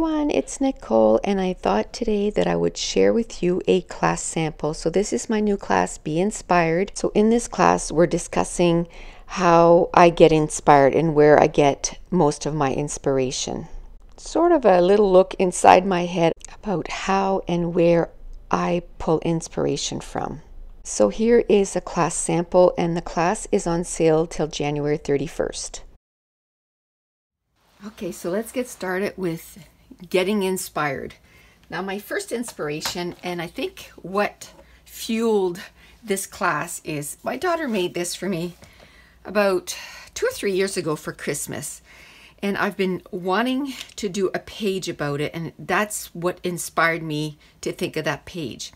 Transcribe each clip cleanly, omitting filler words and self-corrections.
Everyone, it's Nicole, and I thought today that I would share with you a class sample. So this is my new class, Be Inspired. So in this class, we're discussing how I get inspired and where I get most of my inspiration. Sort of a little look inside my head about how and where I pull inspiration from. So here is a class sample, and the class is on sale till January 31st. Okay, so let's get started with getting inspired. Now, my first inspiration, and I think what fueled this class, is my daughter made this for me about 2 or 3 years ago for Christmas. And I've been wanting to do a page about it, and that's what inspired me to think of that page.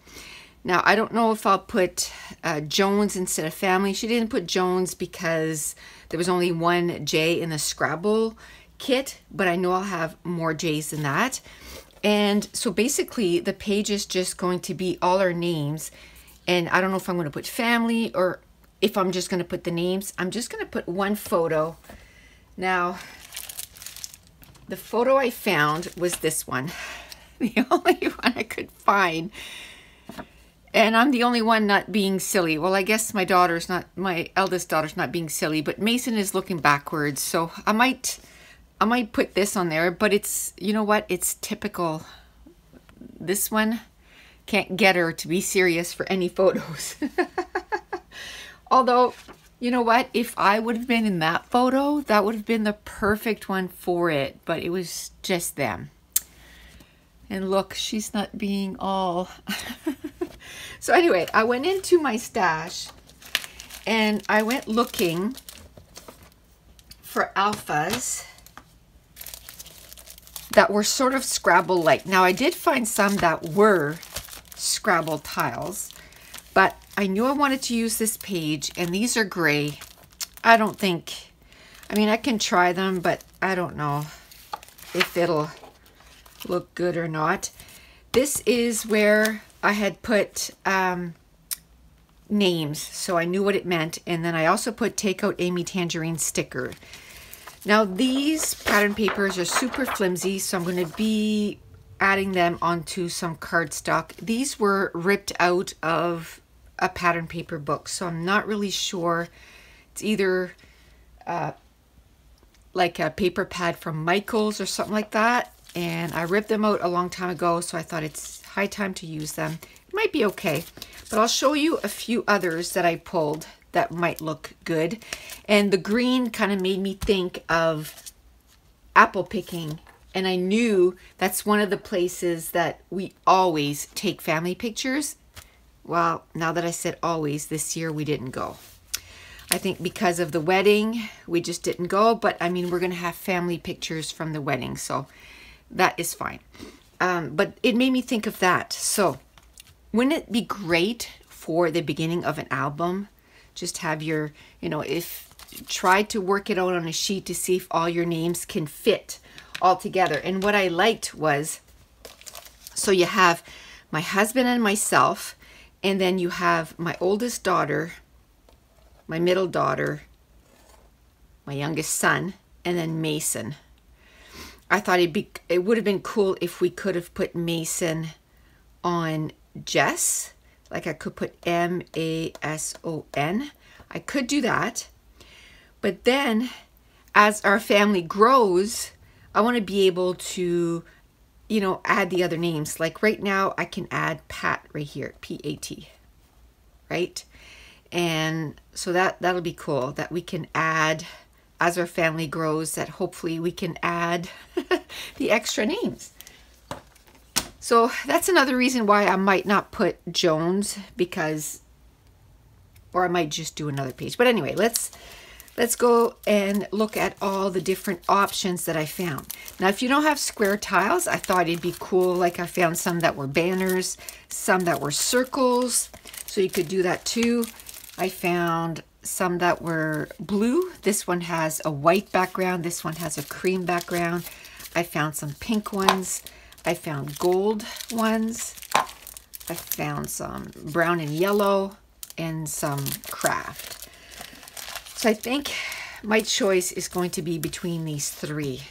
Now, I don't know if I'll put Jones instead of family. She didn't put Jones because there was only one J in the Scrabble kit, but I know I'll have more J's than that. And so basically the page is just going to be all our names, and I don't know if I'm going to put family or if I'm just going to put the names. I'm just going to put one photo. Now, the photo I found was this one, the only one I could find, and I'm the only one not being silly. Well, I guess my eldest daughter's not being silly, but Mason is looking backwards, so I might put this on there, but it's, you know what, it's typical. This one can't get her to be serious for any photos. Although, you know what, if I would have been in that photo, that would have been the perfect one for it, but it was just them. And look, she's not being all... So anyway, I went into my stash and I went looking for alphas that were sort of Scrabble-like. Now, I did find some that were Scrabble tiles, but I knew I wanted to use this page, and these are gray. I don't think, I mean, I can try them, but I don't know if it'll look good or not. This is where I had put names, so I knew what it meant, and then I also put Take Out Amy Tangerine sticker. Now, these pattern papers are super flimsy, so I'm going to be adding them onto some cardstock. These were ripped out of a pattern paper book, so I'm not really sure. It's either like a paper pad from Michael's or something like that, and I ripped them out a long time ago, so I thought it's high time to use them. It might be okay, but I'll show you a few others that I pulled that might look good. And the green kind of made me think of apple picking, and I knew that's one of the places that we always take family pictures. Well, now that I said always, this year we didn't go. I think because of the wedding, we just didn't go, but I mean, we're gonna have family pictures from the wedding, so that is fine. But it made me think of that. So wouldn't it be great for the beginning of an album? Just have your, you know, try to work it out on a sheet to see if all your names can fit all together. And what I liked was, so you have my husband and myself, and then you have my oldest daughter, my middle daughter, my youngest son, and then Mason. I thought it would have been cool if we could have put Mason on Jess. Like I could put M-A-S-O-N. I could do that. But then as our family grows, I want to be able to, you know, add the other names. Like right now I can add Pat right here, P-A-T, right? And so that'll be cool that we can add, as our family grows, that hopefully we can add the extra names. So that's another reason why I might not put Jones, because, or I might just do another page. But anyway, let's go and look at all the different options that I found. Now, if you don't have square tiles, I thought it'd be cool. Like I found some that were banners, some that were circles, so you could do that too. I found some that were blue. This one has a white background. This one has a cream background. I found some pink ones. I found gold ones. I found some brown and yellow and some craft. So I think my choice is going to be between these three.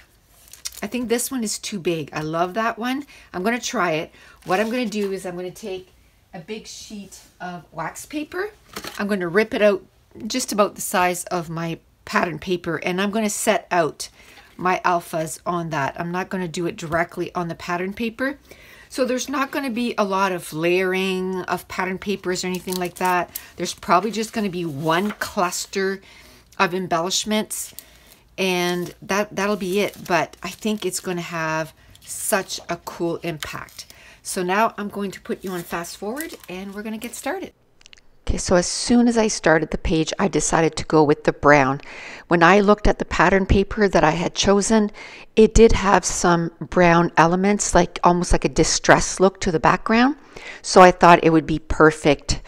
I think this one is too big. I love that one. I'm going to try it. What I'm going to do is I'm going to take a big sheet of wax paper. I'm going to rip it out just about the size of my pattern paper, and I'm going to set out my alphas on that. I'm not going to do it directly on the pattern paper. So there's not going to be a lot of layering of pattern papers or anything like that. There's probably just going to be one cluster of embellishments, and that'll be it. But I think it's going to have such a cool impact. So now I'm going to put you on fast forward and we're going to get started. Okay, so as soon as I started the page, I decided to go with the brown. When I looked at the pattern paper that I had chosen, it did have some brown elements, like almost like a distressed look to the background. So I thought it would be perfect.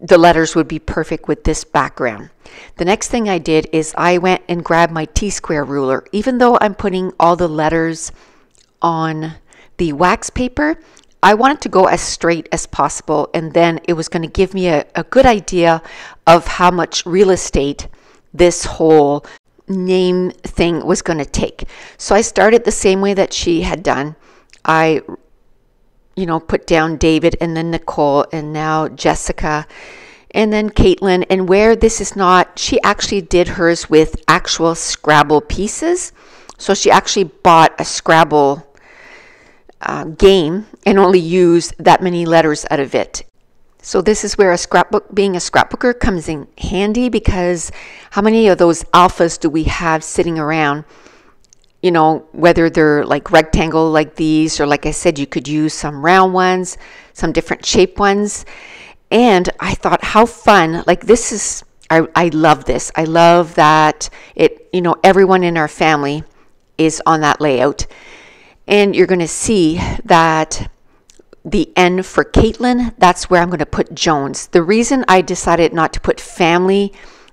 The letters would be perfect with this background. The next thing I did is I went and grabbed my T-square ruler. Even though I'm putting all the letters on the wax paper, I wanted to go as straight as possible, and then it was going to give me a good idea of how much real estate this whole name thing was going to take. So I started the same way that she had done. I, put down David and then Nicole and now Jessica and then Caitlin. And where this is not, she actually did hers with actual Scrabble pieces. So she actually bought a Scrabble game and only use that many letters out of it. So this is where being a scrapbooker comes in handy, because how many of those alphas do we have sitting around? Whether they're like rectangle like these, or like I said, you could use some round ones, some different shape ones. And I thought, how fun, like this is, I love this. I love that everyone in our family is on that layout. And you're going to see that the N for Caitlin, that's where I'm going to put Jones. The reason I decided not to put family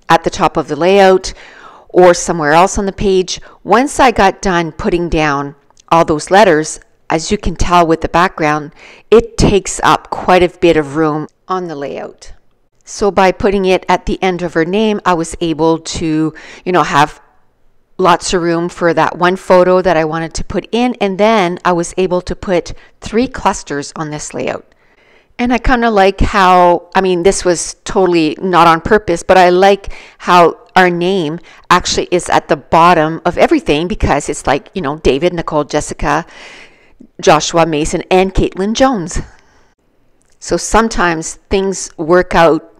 at the top of the layout or somewhere else on the page, once I got done putting down all those letters, as you can tell with the background, it takes up quite a bit of room on the layout. So by putting it at the end of her name, I was able to, have lots of room for that one photo that I wanted to put in, and then I was able to put 3 clusters on this layout. And I kind of like how, this was totally not on purpose, but I like how our name actually is at the bottom of everything, because it's like, David, Nicole, Jessica, Joshua, Mason, and Caitlin Jones. So sometimes things work out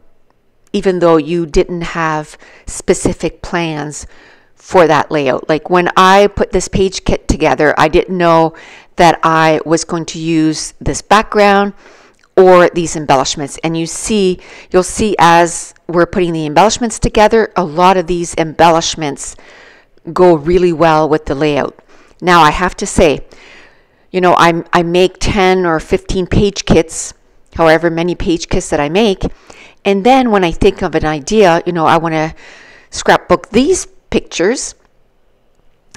even though you didn't have specific plans for that layout. Like when I put this page kit together, I didn't know that I was going to use this background or these embellishments. And you'll see as we're putting the embellishments together, a lot of these embellishments go really well with the layout. Now I have to say, I make 10 or 15 page kits, however many page kits that I make. And then when I think of an idea, I want to scrapbook these pictures,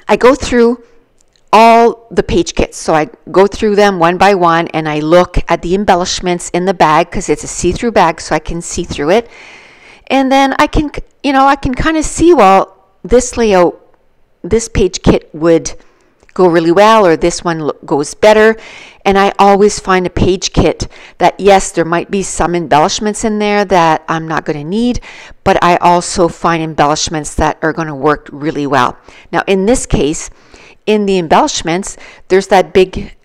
I go through all the page kits. So I go through them one by one and I look at the embellishments in the bag, because it's a see-through bag, so I can see through it. And then I can kind of see, well, this layout, this page kit would go really well, or this one goes better. And I always find a page kit that, yes, there might be some embellishments in there that I'm not going to need, but I also find embellishments that are going to work really well. Now, in this case, in the embellishments, there's that big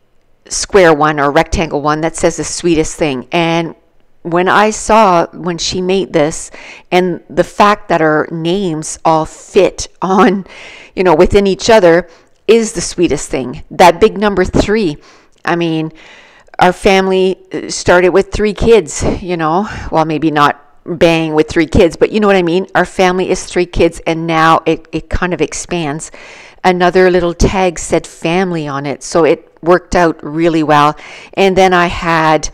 square one or rectangle one that says the sweetest thing. And when I saw when she made this, and the fact that our names all fit on, within each other, is the sweetest thing. That big number 3. Our family started with 3 kids, well, maybe not bang with 3 kids, but you know what I mean? Our family is 3 kids, and now it kind of expands. Another little tag said family on it, so it worked out really well. And then I had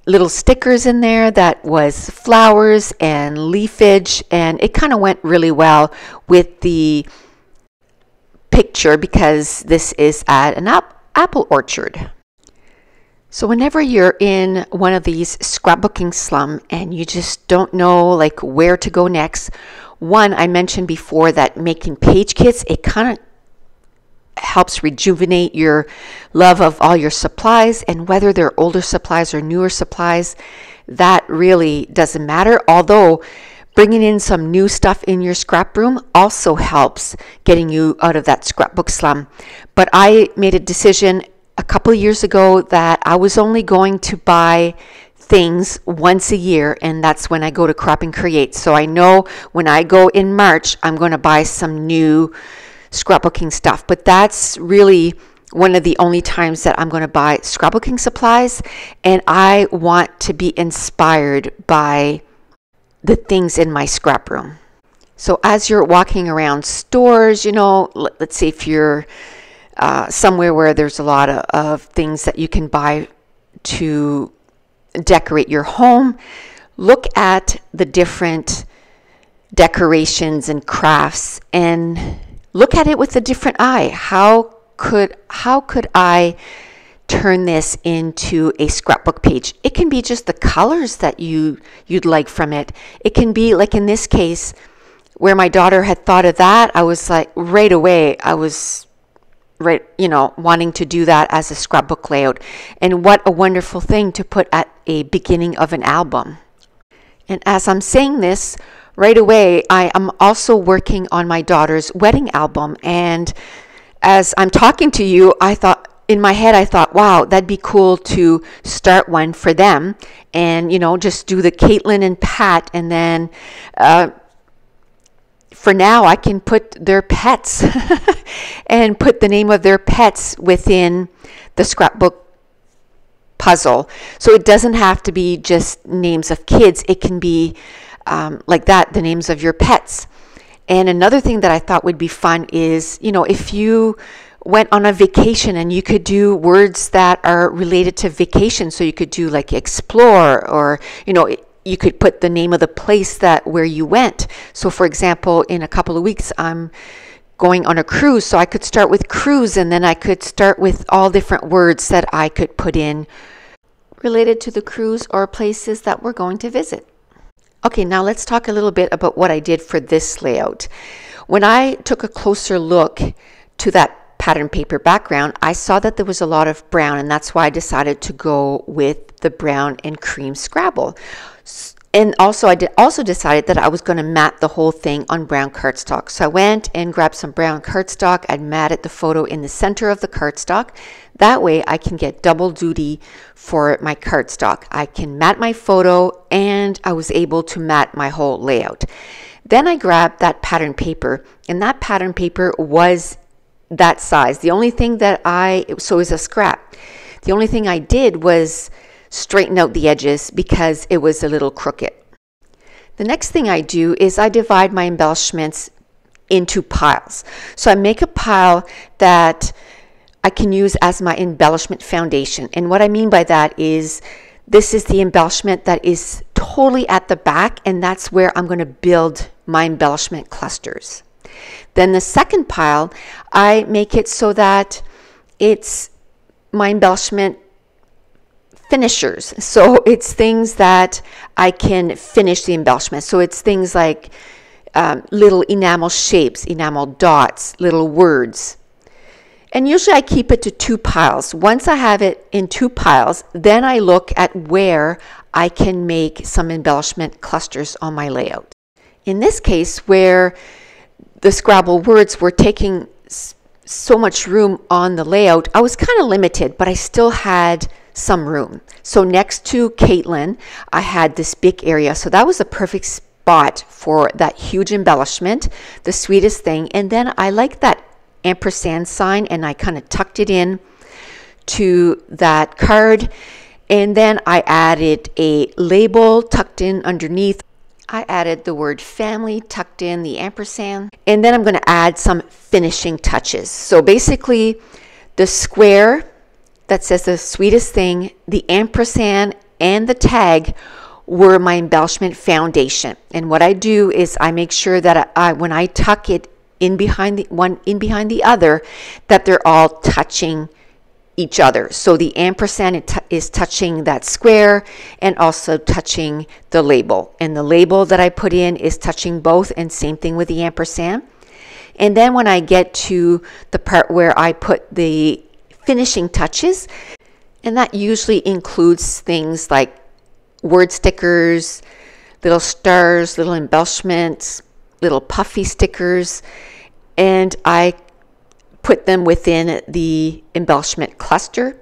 little stickers in there that was flowers and leafage, and it kind of went really well with the picture, because this is at an apple orchard. So whenever you're in one of these scrapbooking slum and you just don't know like where to go next, One, I mentioned before that making page kits, it kind of helps rejuvenate your love of all your supplies, and whether they're older supplies or newer supplies, that really doesn't matter. Although bringing in some new stuff in your scrap room also helps getting you out of that scrapbook slum. But I made a decision a couple of years ago that I was only going to buy things once a year, and that's when I go to Crop and Create. So I know when I go in March, I'm going to buy some new scrapbooking stuff. But that's really one of the only times that I'm going to buy scrapbooking supplies, and I want to be inspired by the things in my scrap room. So as you're walking around stores, let's say if you're somewhere where there's a lot of things that you can buy to decorate your home, look at the different decorations and crafts and look at it with a different eye. How could I turn this into a scrapbook page? It can be just the colors that you'd like from it. It can be like in this case where my daughter had thought of that. I was like right away, wanting to do that as a scrapbook layout. And what a wonderful thing to put at a beginning of an album. And as I'm saying this, right away, I am also working on my daughter's wedding album. And as I'm talking to you, in my head, I thought, wow, that'd be cool to start one for them. And, just do the Caitlin and Pat. And then for now, I can put their pets and put the name of their pets within the scrapbook puzzle. So it doesn't have to be just names of kids. It can be like that, the names of your pets. And another thing that I thought would be fun is, if you went on a vacation and you could do words that are related to vacation. So you could do like explore, or, you could put the name of the place where you went. So for example, in a couple of weeks, I'm going on a cruise. So I could start with cruise, and then I could start with all different words that I could put in related to the cruise or places that we're going to visit. Okay, now let's talk a little bit about what I did for this layout. When I took a closer look to that pattern paper background, I saw that there was a lot of brown, and that's why I decided to go with the brown and cream Scrabble. And also, I also decided that I was going to mat the whole thing on brown cardstock. So I went and grabbed some brown cardstock and matted the photo in the center of the cardstock. That way I can get double duty for my cardstock. I can mat my photo, and I was able to mat my whole layout. Then I grabbed that pattern paper, and that pattern paper was that size. The only thing so it's a scrap. The only thing I did was straighten out the edges because it was a little crooked. The next thing I do is I divide my embellishments into piles. So I make a pile that I can use as my embellishment foundation. And what I mean by that is this is the embellishment that is totally at the back, and that's where I'm going to build my embellishment clusters. Then the second pile, I make it so that it's my embellishment finishers. So it's things that I can finish the embellishment. So it's things like little enamel shapes, enamel dots, little words. And usually I keep it to 2 piles. Once I have it in 2 piles, then I look at where I can make some embellishment clusters on my layout. In this case, where the Scrabble words were taking so much room on the layout, I was kind of limited, but I still had some room. So next to Caitlin, I had this big area. So that was a perfect spot for that huge embellishment, the sweetest thing. And then I like that ampersand sign, and I kind of tucked it in to that card. And then I added a label tucked in underneath. I added the word family tucked in the ampersand. And then I'm going to add some finishing touches. So basically the square that says the sweetest thing, the ampersand, and the tag were my embellishment foundation. And what I do is I make sure that when I tuck it in behind the other, that they're all touching each other. So the ampersand is touching that square and also touching the label. And the label that I put in is touching both, and same thing with the ampersand. And then when I get to the part where I put the finishing touches, and that usually includes things like word stickers, little stars, little embellishments, little puffy stickers, and I put them within the embellishment cluster.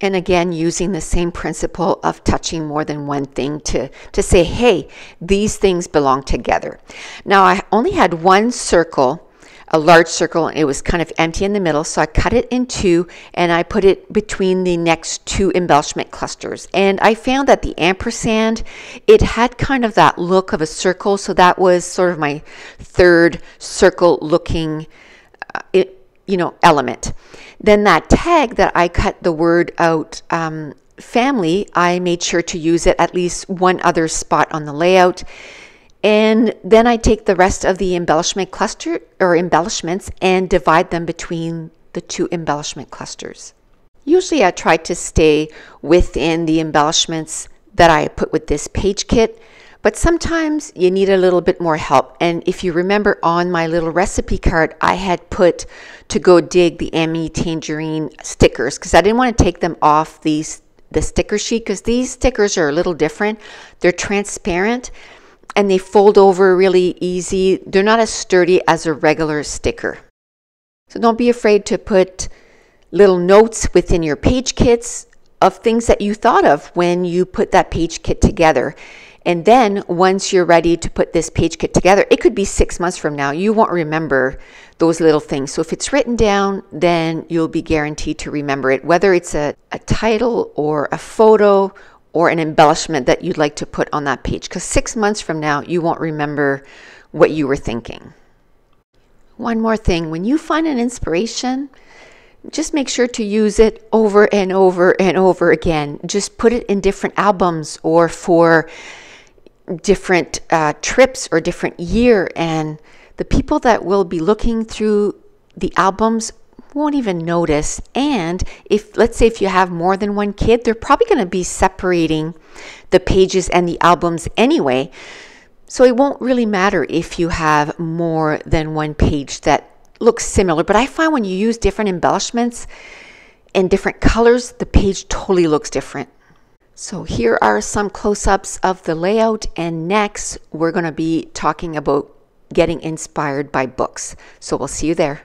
And again, using the same principle of touching more than one thing to say, hey, these things belong together. Now, I only had one circle, a large circle, and it was kind of empty in the middle, so I cut it in two and I put it between the next two embellishment clusters. And I found that the ampersand, it had kind of that look of a circle, so that was sort of my third circle looking element. Then that tag that I cut the word out, family, I made sure to use it at least one other spot on the layout. And then I take the rest of the embellishment cluster or embellishments and divide them between the two embellishment clusters. Usually I try to stay within the embellishments that I put with this page kit, but sometimes you need a little bit more help. And if you remember on my little recipe card, I had put to go dig the Emmy Tangerine stickers because I didn't want to take them off the sticker sheet, because these stickers are a little different. They're transparent and they fold over really easy. They're not as sturdy as a regular sticker. So don't be afraid to put little notes within your page kits of things that you thought of when you put that page kit together. And then once you're ready to put this page kit together, it could be 6 months from now, you won't remember those little things. So if it's written down, then you'll be guaranteed to remember it, whether it's a title or a photo or an embellishment that you'd like to put on that page. Because 6 months from now, you won't remember what you were thinking. One more thing, when you find an inspiration, just make sure to use it over and over and over again. Just put it in different albums or for different trips or different year, and the people that will be looking through the albums won't even notice. And if, let's say, if you have more than one kid, they're probably going to be separating the pages and the albums anyway. So it won't really matter if you have more than one page that looks similar. But I find when you use different embellishments and different colors, the page totally looks different. So here are some close-ups of the layout, and next we're going to be talking about getting inspired by books. So we'll see you there.